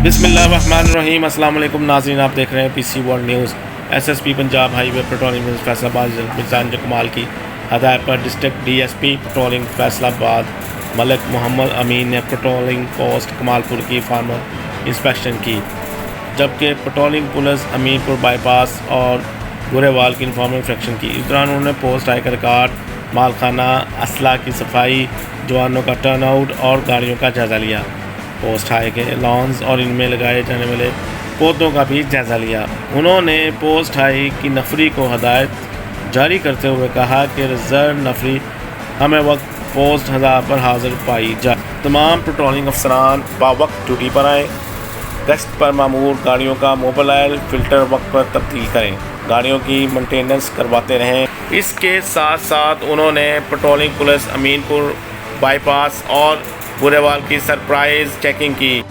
بسم اللہ الرحمن الرحیم۔ السلام علیکم ناظرین، آپ دیکھ رہے ہیں P C world news. S S P Punjab highway patrolling Faisalabad مرزان کمال کی ہدایت پر district D S P patrolling Faisalabad ملک محمد امین نے پٹرولنگ پوسٹ کمال پور کی فارمر انسپیکشن کی، جبکہ پٹرولنگ پولیس امین پور بائی پاس اور بوڑیوال کی انفارمل انسپیکشن کی۔ اس دوران انہوں نے پوسٹ ہائی کا ریکارڈ، مالخانہ، اسلحہ کی صفائی، جوانوں کا ٹرن آؤٹ اور گاڑیوں کا جائزہ لیا۔ پوسٹ ہائی کے لانز اور ان میں لگائے جانے والے پودوں کا بھی جائزہ لیا۔ انہوں نے پوسٹ ہائی کی نفری کو ہدایت جاری کرتے ہوئے کہا کہ ریزرو نفری ہمیں وقت پوسٹ ہزار پر حاضر پائی جائے۔ تمام پٹرولنگ افسران باوقت ڈیوٹی پر آئیں، گشت پر مامور گاڑیوں کا موبل آئل فلٹر وقت پر تبدیل کریں، گاڑیوں کی مینٹیننس کرواتے رہیں۔ اس کے ساتھ ساتھ انہوں نے پٹرولنگ پولیس امین پور بائی پاس اور بوڑیوال کی سرپرائز چیکنگ کی۔